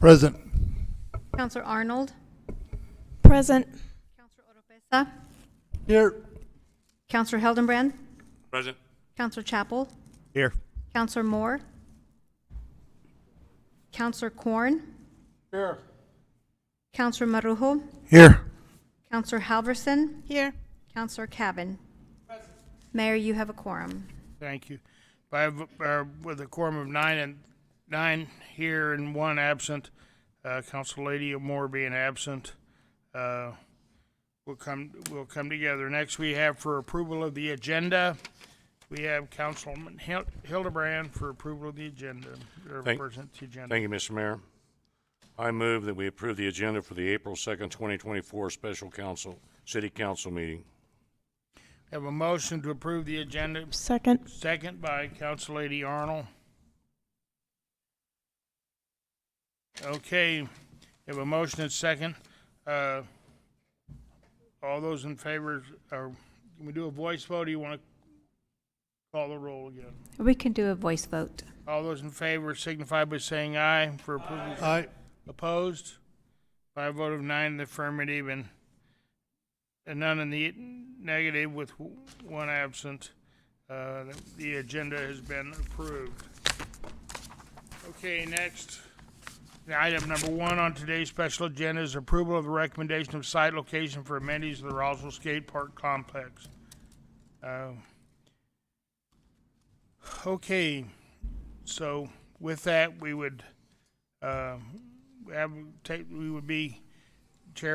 Present. Counselor Arnold. Present. Counselor Oropesa. Here. Counselor Hildenbrand. Present. Counselor Chapel. Here. Counselor Moore. Counselor Corn. Here. Counselor Marujo. Here. Counselor Halverson. Here. Counselor Cavan. Mayor, you have a quorum. Thank you. With a quorum of nine here and one absent, Council Lady Moore being absent, we'll come together. Next, we have for approval of the agenda. We have Councilman Hildebrand for approval of the agenda. Thank you, Mr. Mayor. I move that we approve the agenda for the April 2nd, 2024 Special City Council meeting. Have a motion to approve the agenda. Second. Second by Council Lady Arnold. Okay, we have a motion and second. All those in favor, can we do a voice vote, or do you want to call the roll again? We can do a voice vote. All those in favor signify by saying aye for approval. Aye. Opposed? By a vote of 9 in the affirmative and none in the negative with one absent. The agenda has been approved. Okay, next. Item number 1 on today's special agenda is approval of the recommendation of site location for amenities of the Roswell Skate Park Complex. Okay, so with that, we would Chair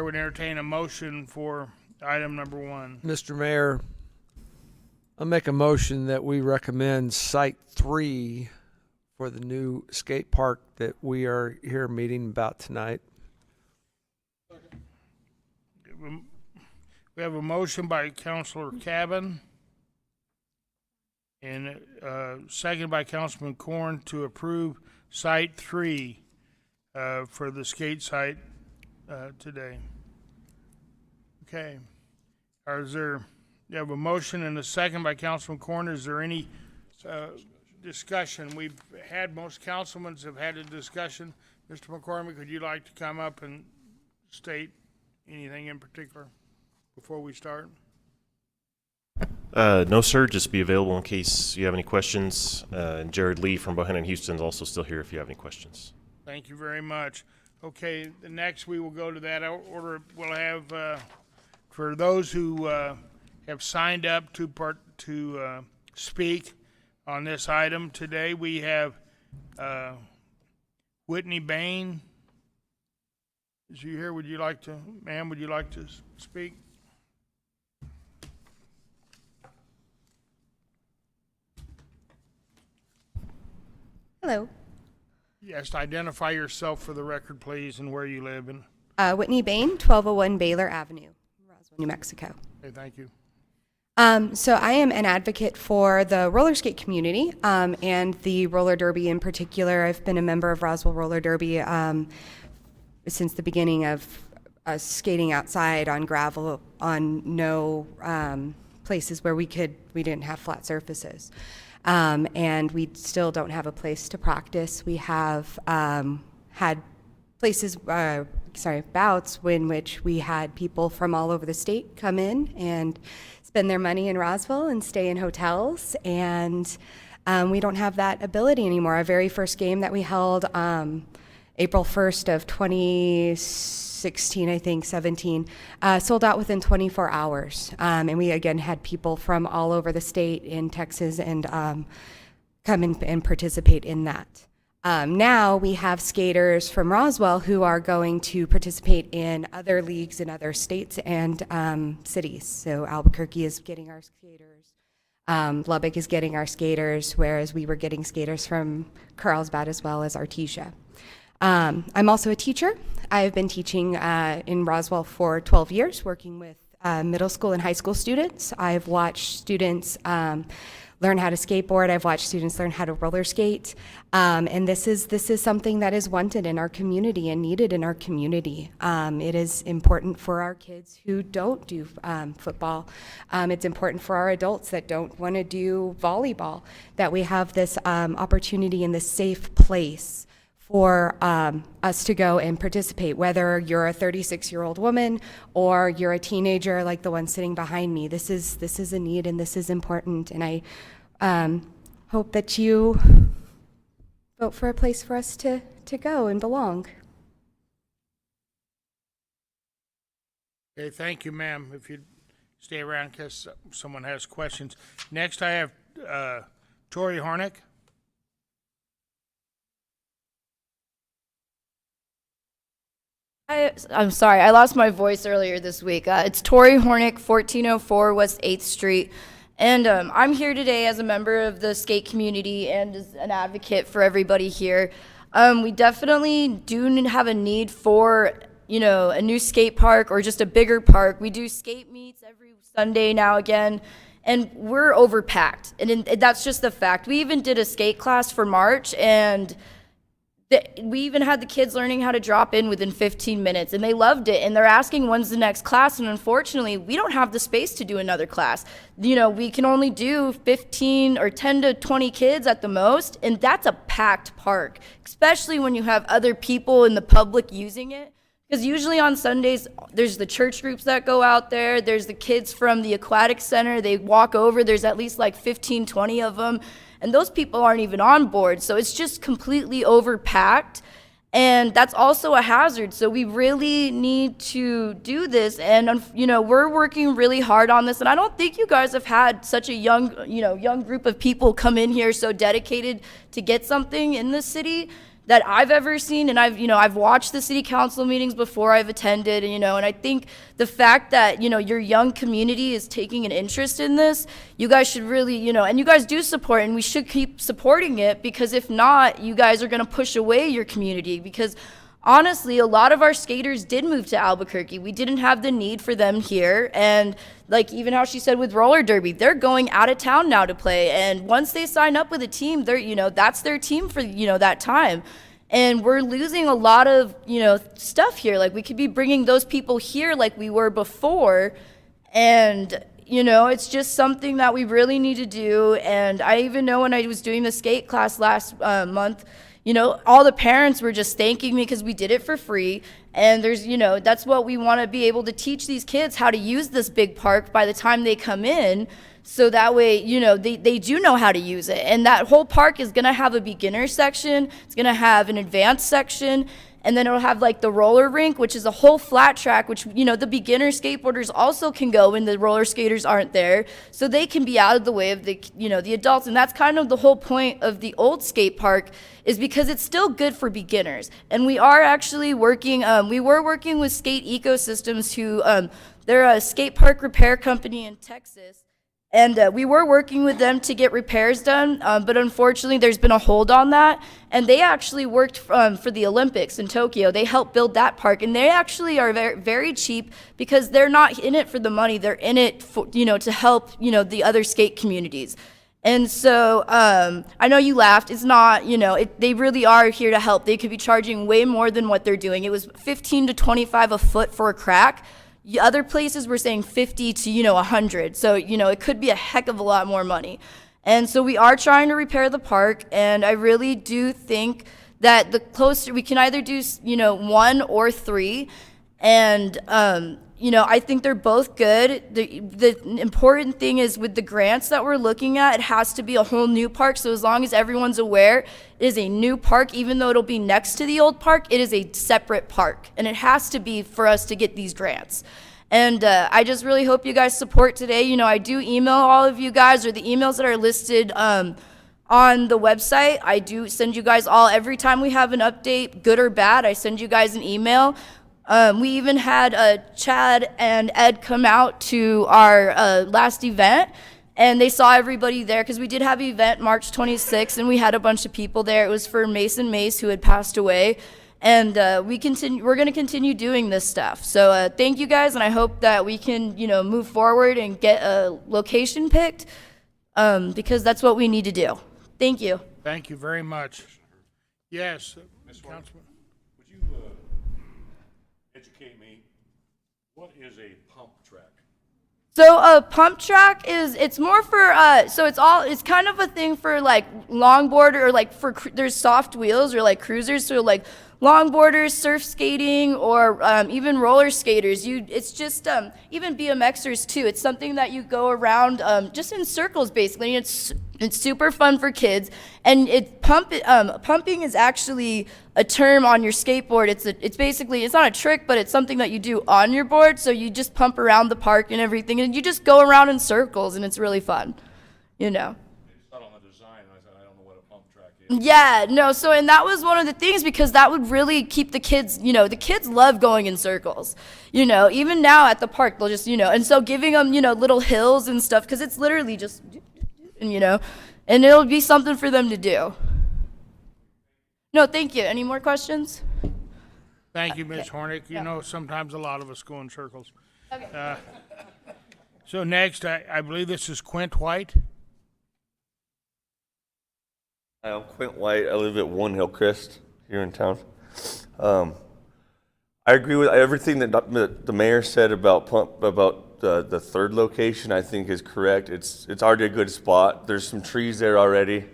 would entertain a motion for item number 1. Mr. Mayor, I'll make a motion that we recommend Site 3 for the new skate park that we are here meeting about tonight. We have a motion by Councilor Cavan and second by Councilman Corn to approve Site 3 for the skate site today. Okay. You have a motion and a second by Councilman Corn. Is there any discussion? Most councilmen have had a discussion. Mr. McCormick, would you like to come up and state anything in particular before we start? No, sir. Just be available in case you have any questions. And Jared Lee from Bohannon Houston is also still here if you have any questions. Thank you very much. Okay, the next we will go to that order. We'll have, for those who have signed up to speak on this item today, we have Whitney Bane. Is you here? Would you like to speak? Hello. Yes, identify yourself for the record, please, and where you live. Whitney Bane, 1201 Baylor Avenue, Roswell, New Mexico. Okay, thank you. So I am an advocate for the roller skate community and the roller derby in particular. I've been a member of Roswell Roller Derby since the beginning of us skating outside on gravel on no places where we didn't have flat surfaces. And we still don't have a place to practice. We have had places, bouts in which we had people from all over the state come in and spend their money in Roswell and stay in hotels. And we don't have that ability anymore. Our very first game that we held April 1st of 2016, I think, 17, sold out within 24 hours. And we, again, had people from all over the state in Texas and come in and participate in that. Now we have skaters from Roswell who are going to participate in other leagues in other states and cities. So Albuquerque is getting our skaters. Lubbock is getting our skaters, whereas we were getting skaters from Carlsbad as well as Artesia. I'm also a teacher. I've been teaching in Roswell for 12 years, working with middle school and high school students. I've watched students learn how to skateboard. I've watched students learn how to roller skate. And this is something that is wanted in our community and needed in our community. It is important for our kids who don't do football. It's important for our adults that don't want to do volleyball, that we have this opportunity in this safe place for us to go and participate, whether you're a 36-year-old woman or you're a teenager like the one sitting behind me. This is a need and this is important, and I hope that you vote for a place for us to go and belong. Okay, thank you, ma'am. If you'd stay around in case someone has questions. Next, I have Tory Hornick. I'm sorry, I lost my voice earlier this week. It's Tory Hornick, 1404 West 8th Street. And I'm here today as a member of the skate community and as an advocate for everybody here. We definitely do have a need for, you know, a new skate park or just a bigger park. We do skate meets every Sunday now again, and we're overpacked. And that's just the fact. We even did a skate class for March, and we even had the kids learning how to drop in within 15 minutes, and they loved it, and they're asking when's the next class, and unfortunately we don't have the space to do another class. You know, we can only do 15 or 10 to 20 kids at the most, and that's a packed park, especially when you have other people in the public using it. Because usually on Sundays, there's the church groups that go out there, there's the kids from the aquatic center, they walk over, there's at least like 15, 20 of them, and those people aren't even on board. So it's just completely overpacked, and that's also a hazard. So we really need to do this, and you know, we're working really hard on this, and I don't think you guys have had such a young group of people come in here so dedicated to get something in this city that I've ever seen. And I've watched the city council meetings before I've attended, and I think the fact that, your young community is taking an interest in this, you guys should really, and you guys do support, and we should keep supporting it, because if not, you guys are gonna push away your community, because honestly, a lot of our skaters did move to Albuquerque. We didn't have the need for them here, and like even how she said with roller derby, they're going out of town now to play, and once they sign up with a team, they're that's their team for that time. And we're losing a lot of stuff here. Like, we could be bringing those people here like we were before, and it's just something that we really need to do. And I even know when I was doing the skate class last month, all the parents were just thanking me because we did it for free. And there's, that's what we want to be able to teach these kids, how to use this big park by the time they come in. So that way, they do know how to use it. And that whole park is going to have a beginner section. It's going to have an advanced section. And then it'll have like the roller rink, which is a whole flat track, which, the beginner skateboarders also can go when the roller skaters aren't there. So they can be out of the way of the, the adults. And that's kind of the whole point of the old skate park, is because it's still good for beginners. And we are actually working, we were working with Skate Ecosystems, who, they're a skate park repair company in Texas. And we were working with them to get repairs done, but unfortunately there's been a hold on that. And they actually worked for the Olympics in Tokyo. They helped build that park, and they actually are very, very cheap, because they're not in it for the money. They're in it for, to help, the other skate communities. And so I know you laughed. It's not, they really are here to help. They could be charging way more than what they're doing. It was $15 to $25 a foot for a crack. Other places were saying 50 to 100, so it could be a heck of a lot more money. And so we are trying to repair the park, and I really do think that the closer we can either do 1 or 3, and I think they're both good. The important thing is, with the grants that we're looking at, it has to be a whole new park. So as long as everyone's aware, it is a new park. Even though it'll be next to the old park, it is a separate park, and it has to be for us to get these grants. And I just really hope you guys support today. I do email all of you guys, or the emails that are listed on the website. I do send you guys all, every time we have an update, good or bad, I send you guys an email. We even had Chad and Ed come out to our last event, and they saw everybody there, because we did have an event March 26th, and we had a bunch of people there. It was for Mason Mace, who had passed away, and we're going to continue doing this stuff. So thank you guys, and I hope that we can move forward and get a location picked, because that's what we need to do. Thank you. Thank you very much. Yes, Councilman. Would you educate me, what is a pump track? So a pump track it's more for it's kind of a thing for like longboard or like there's soft wheels or like cruisers, so like longboarders, surf skating, or even roller skaters. It's just even BMXers too. It's something that you go around just in circles basically. And it's super fun for kids, and pumping is actually a term on your skateboard. It's basically, it's not a trick, but it's something that you do on your board. So you just pump around the park and everything, and you just go around in circles, and it's really fun, you know. Not on the design, I don't know what a pump track is. Yeah, no, so, and that was one of the things, because that would really keep the kids, the kids love going in circles, even now at the park, they'll just, and so giving them, little hills and stuff, because it's literally just, and it'll be something for them to do. No, thank you. Any more questions? Thank you, Ms. Hornick. Sometimes a lot of us go in circles. Okay. So next, I believe this is Quint White. Hi, I'm Quint White. I live at One Hillcrest here in town. I agree with everything that the mayor said about the third location. I think is correct. It's already a good spot. There's some trees there already.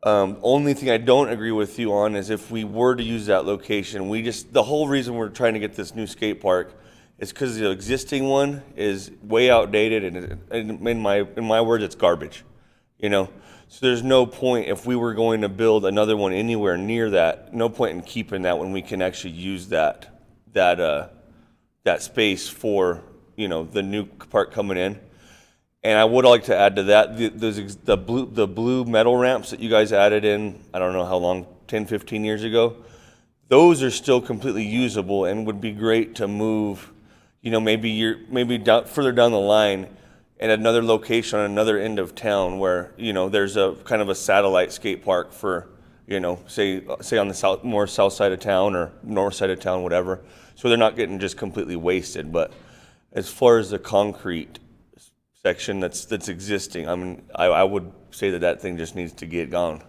Only thing I don't agree with you on is if we were to use that location, the whole reason we're trying to get this new skate park is because the existing one is way outdated, and in my words, it's garbage. So there's no point if we were going to build another one anywhere near that. No point in keeping that when we can actually use that space for the new park coming in. And I would like to add to that the blue metal ramps that you guys added in, I don't know how long, 10, 15 years ago. Those are still completely usable and would be great to move, further down the line at another location on another end of town where, there's a kind of a satellite skate park for, say on the more south side of town or north side of town, whatever. So they're not getting just completely wasted. But as far as the concrete section that's existing, I would say that thing just needs to get gone.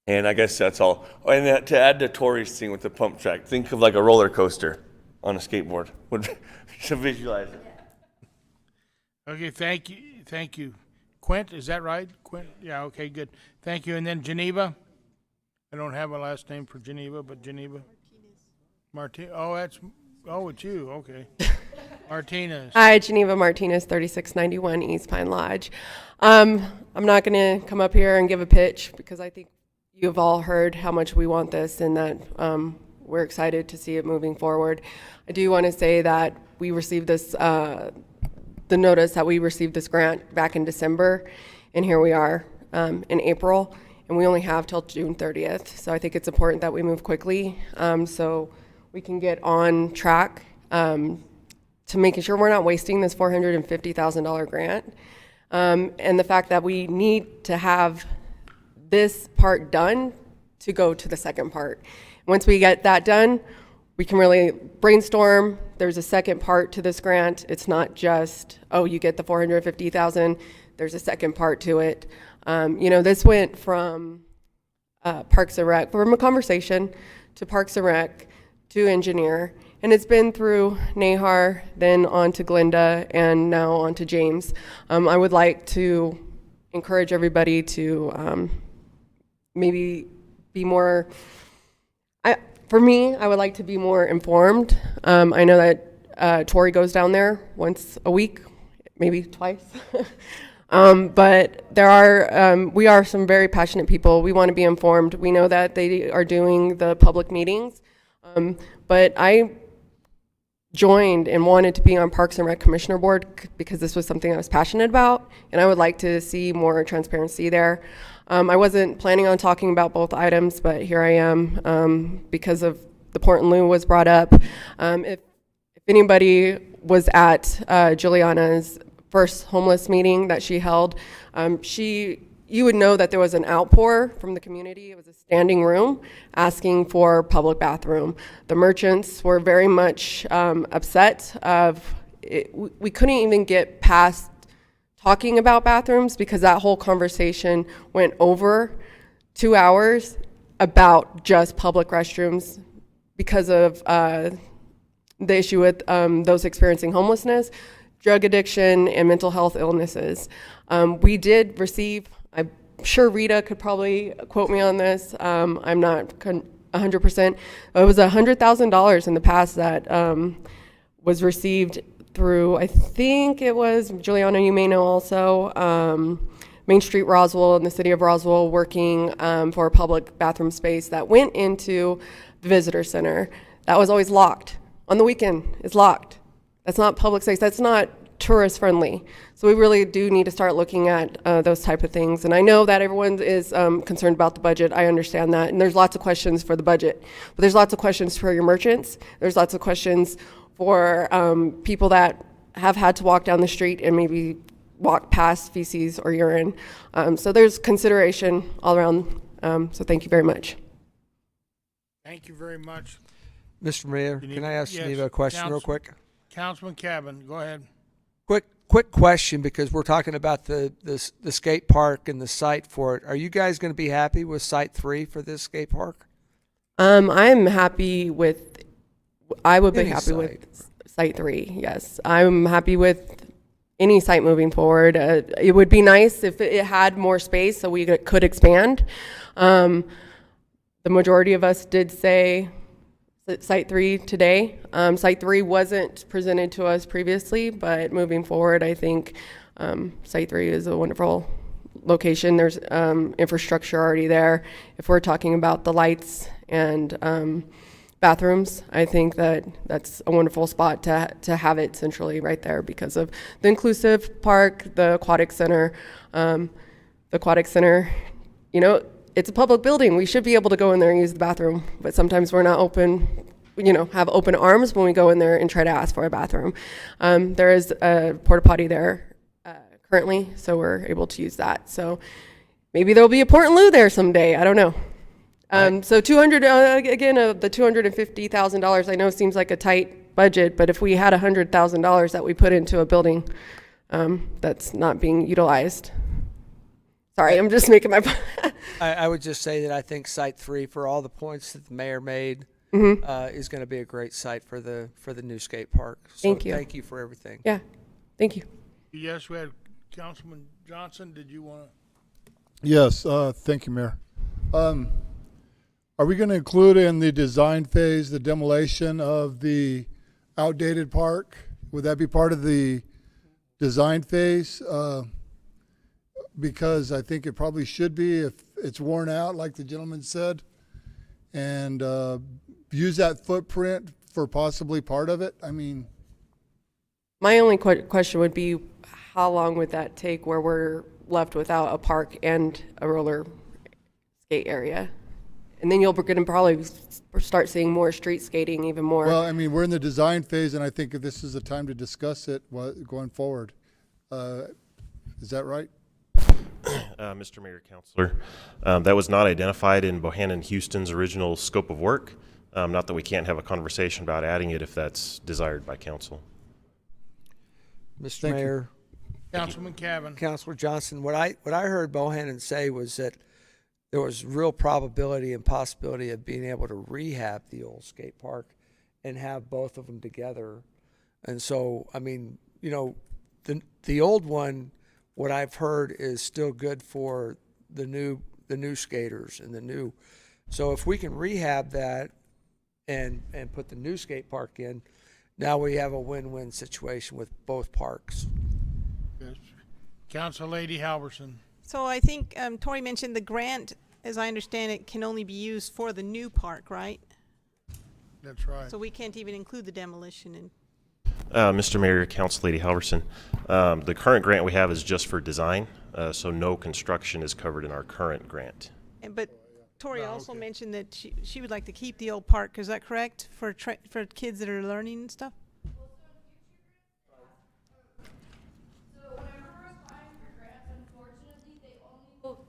And I guess that's all. And to add to Tory's thing with the pump track, think of like a roller coaster on a skateboard. To visualize it. Okay, thank you. Quint, is that right? Quint? Yeah, okay, good. Thank you. And then Geneva? I don't have a last name for Geneva, but Geneva. Martinez. It's you, okay. Martinez. Hi, Geneva Martinez, 3691 East Pine Lodge. I'm not going to come up here and give a pitch because I think you've all heard how much we want this and that we're excited to see it moving forward. I do want to say that we received this, the notice that we received this grant back in December, and here we are in April, and we only have till June 30th. So I think it's important that we move quickly so we can get on track to making sure we're not wasting this $450,000 grant. And the fact that we need to have this part done to go to the second part. Once we get that done, we can really brainstorm. There's a second part to this grant. It's not just, you get the $450,000. There's a second part to it. This went from Parks and Rec, from a conversation to Parks and Rec to engineer, and it's been through Nahar, then on to Glenda, and now on to James. I would like to encourage everybody to maybe be more, for me, I would like to be more informed. I know that Tory goes down there once a week, maybe twice. But we are some very passionate people. We want to be informed. We know that they are doing the public meetings. But I joined and wanted to be on Parks and Rec Commissioner Board because this was something I was passionate about, and I would like to see more transparency there. I wasn't planning on talking about both items, but here I am because of the Port and Lou was brought up. If anybody was at Juliana's first homeless meeting that she held, you would know that there was an outpour from the community. It was a standing room asking for public bathroom. The merchants were very much upset we couldn't even get past talking about bathrooms because that whole conversation went over 2 hours about just public restrooms because of the issue with those experiencing homelessness. drug addiction and mental health illnesses. We did receive, I'm sure Rita could probably quote me on this, I'm not 100%. It was $100,000 in the past that was received through, I think it was, Juliana, you may know also, Main Street Roswell in the city of Roswell, working for a public bathroom space that went into the visitor center. That was always locked. On the weekend, it's locked. That's not public space. That's not tourist friendly. So we really do need to start looking at those type of things. And I know that everyone is concerned about the budget. I understand that. And there's lots of questions for the budget. But there's lots of questions for your merchants. There's lots of questions for people that have had to walk down the street and maybe walk past feces or urine. So there's consideration all around. So thank you very much. Thank you very much. Mr. Mayor, can I ask Geneva a question real quick? Councilman Cabin, go ahead. Quick question, because we're talking about the skate park and the site for it. Are you guys going to be happy with Site 3 for this skate park? I'm happy with, I would be Any happy site. with Site 3, yes. I'm happy with any site moving forward. It would be nice if it had more space so we could expand. The majority of us did say Site 3 today. Site 3 wasn't presented to us previously, but moving forward, I think Site 3 is a wonderful location. There's infrastructure already there. If we're talking about the lights and bathrooms, I think that that's a wonderful spot to have it centrally right there because of the inclusive park, the aquatic center. The aquatic center, you know, it's a public building. We should be able to go in there and use the bathroom, but sometimes we're not open, you know, have open arms when we go in there and try to ask for a bathroom. There is a porta potty there currently, so we're able to use that. So maybe there'll be a Port and Loo there someday. I don't know. So 200, again, the $250,000, I know seems like a tight budget, but if we had $100,000 that we put into a building that's not being utilized. Sorry, I'm just making my point. I would just say that I think Site 3, for all the points that the mayor made, is going to be a great site for the new skate park. So Thank you. Thank you for everything. Yeah, thank you. Yes, we had Councilman Johnson. Did you want to? Yes, thank you, Mayor. Are we going to include in the design phase the demolition of the outdated park? Would that be part of the design phase? Because I think it probably should be if it's worn out, like the gentleman said, and use that footprint for possibly part of it. I mean, My only question would be, how long would that take where we're left without a park and a roller skate area? And then you're going to probably start seeing more street skating even more. well, I mean, we're in the design phase, and I think this is the time to discuss it going forward. Is that right? Mr. Mayor, Councilor, that was not identified in Bohannon Houston's original scope of work. Not that we can't have a conversation about adding it if that's desired by council. Mr. Thank you. Mayor, Councilman Cabin. Councilor Johnson, what I heard Bohannon say was that there was real probability and possibility of being able to rehab the old skate park and have both of them together. And so, I mean, you know, the old one, what I've heard is still good for the new skaters and the new. So if we can rehab that and put the new skate park in, now we have a win-win situation with both parks. Yes. Council Lady Halverson. So I think Tory mentioned the grant, as I understand it, can only be used for the new park, right? That's right. So we can't even include the demolition in. Mr. Mayor, Council Lady Halverson, the current grant we have is just for design, so no construction is covered in our current grant. But Tory also mentioned that she would like to keep the old park. Is that correct for kids that are learning and stuff?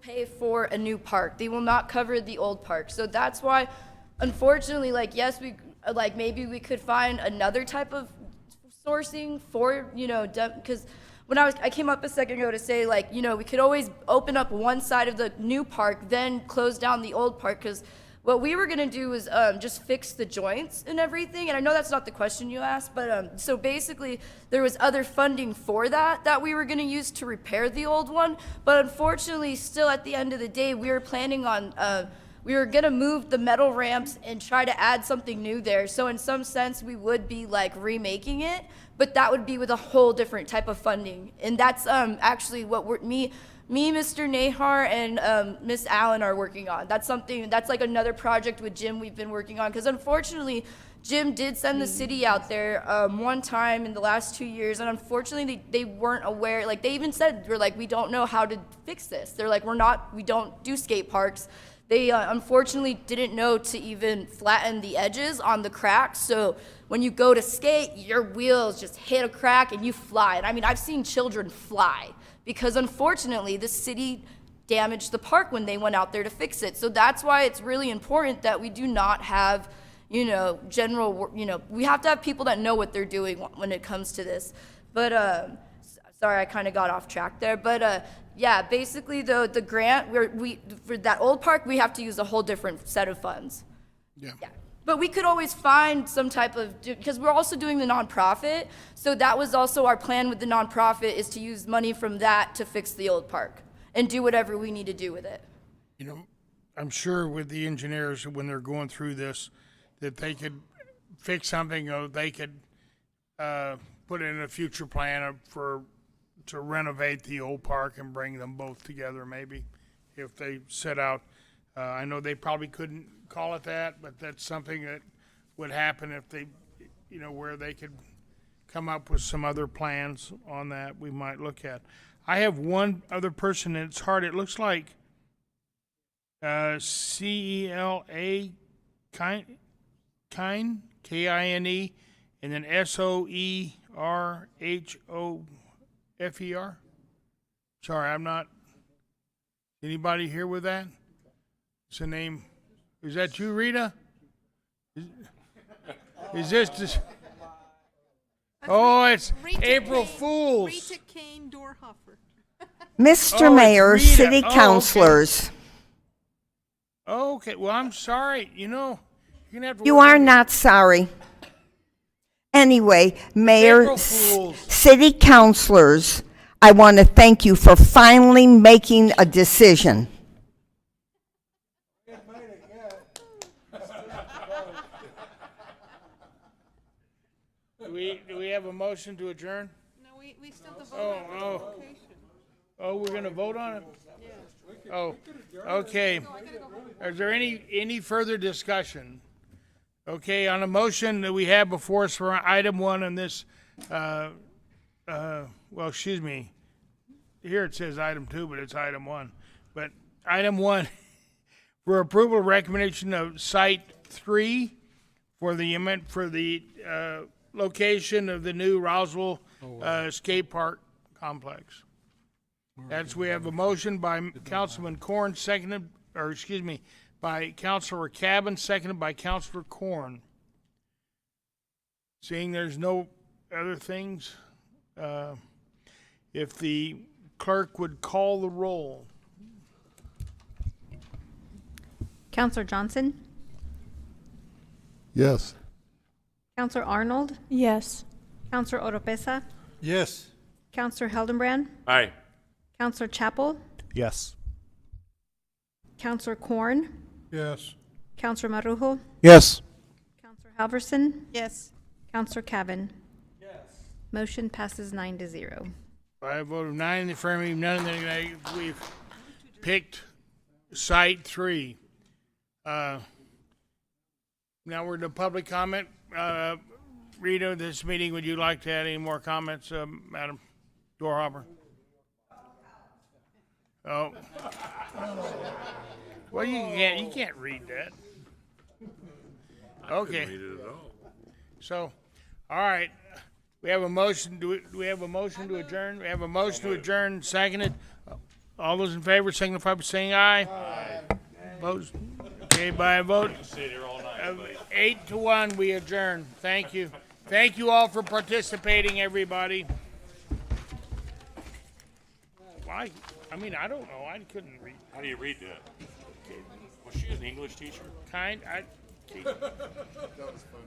Pay for a new park. They will not cover the old park. So that's why, unfortunately, like, yes, we like maybe we could find another type of sourcing for, you know, because when I came up a second ago to say, like, you know, we could always open up one side of the new park, then close down the old park, because What we were gonna do was just fix the joints and everything. And I know that's not the question you asked, but so basically there was other funding for that we were gonna use to repair the old one. But unfortunately, still at the end of the day, we were planning on we were gonna move the metal ramps and try to add something new there. So in some sense, we would be like remaking it, but that would be with a whole different type of funding. And that's actually what me, Mr. Nahar, and Miss Allen are working on. That's like another project with Jim we've been working on. Because unfortunately, Jim did send the city out there one time in the last 2 years, and unfortunately they weren't aware. Like they even said, we're like, we don't know how to fix this. They're like, we don't do skate parks. They unfortunately didn't know to even flatten the edges on the cracks. So when you go to skate, your wheels just hit a crack and you fly. And I mean, I've seen children fly because unfortunately the city damaged the park when they went out there to fix it. So that's why it's really important that we do not have, we have to have people that know what they're doing when it comes to this. But sorry, I kind of got off track there. But yeah, basically the grant, for that old park, we have to use a whole different set of funds. Yeah. But we could always find some type of, because we're also doing the nonprofit, so that was also our plan with the nonprofit, is to use money from that to fix the old park and do whatever we need to do with it. I'm sure with the engineers, when they're going through this, that they could fix something, or they could put in a future plan to renovate the old park and bring them both together, maybe, if they set out. I know they probably couldn't call it that, but that's something that would happen if they, where they could come up with some other plans on that we might look at. I have one other person, and it's hard. It looks like CELA, Kine, Kine, and then SOERHOFER. Sorry, I'm not. Anybody here with that? It's a name. Is that you, Rita? Is this? Oh, it's April Fool's. Rita Kane Dorhofer. Mr. Oh, Mayor, it's Rita. city Oh, okay. councilors, Okay, well, I'm sorry. You're gonna have to. you work are on- not sorry. Anyway, Mayor, April Fools. city councilors, I want to thank you for finally making a decision. Do we have a motion to adjourn? No, we still have to vote on the application. Oh, we're gonna vote on it? Oh, okay. Is there any further discussion? Okay, on a motion that we have before us for item 1 on this, excuse me. Here it says item 2, but it's item 1. But item 1, for approval recommendation of site 3 for the location of the new Roswell skate park complex. We have a motion by Councilman Corn, by Councilor Cabin, seconded by Councilor Corn. Seeing there's no other things, if the clerk would call the roll. Counselor Johnson? Yes. Counselor Arnold? Yes. Counselor Oropesa? Yes. Counselor Heldenbrand? Aye. Counselor Chapel? Yes. Counselor Corn? Yes. Counselor Marujo? Yes. Counselor Halverson? Yes. Counselor Cavan? Yes. Motion passes 9-0. By a vote of 9 in the affirmative, none in the negative, we've picked site 3. Now we're to public comment. Rita, this meeting, would you like to add any more comments, Madam Dorhopper? Oh. Well, you can't read that. Okay. Read it at all. So, all right. We have a motion. Do we have a motion to adjourn? We have a motion to adjourn, seconded. All those in favor signify by saying aye. Aye. Opposed? Okay, by a vote of 8-1, we adjourn. Thank you. Thank you all for participating, everybody. Why? I mean, I don't know. I couldn't read. How do you read that? Was she an English teacher? Kind, I, That was funny.